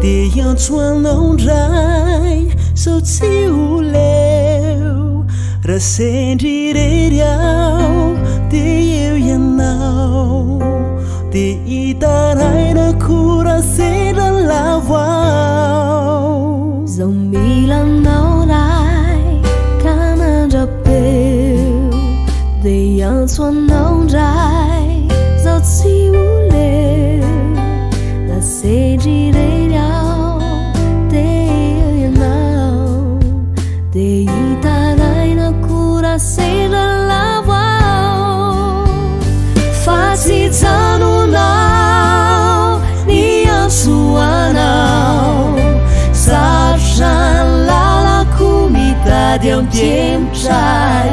dia iantsoanao ndray sao tsy ho leo raha sendry rery aho dia eo ianao dia hitaraina kora sendra lavo ao zao milanao ray ka mandrapeo dia iantsoanao ndray zao tsy ho leo raha sendry rery aho dia eo ianao dia hitaraina kora sendra lavo ao fa tsy janonao ny antsoanao sarotra ny lalako mitady ampiemotray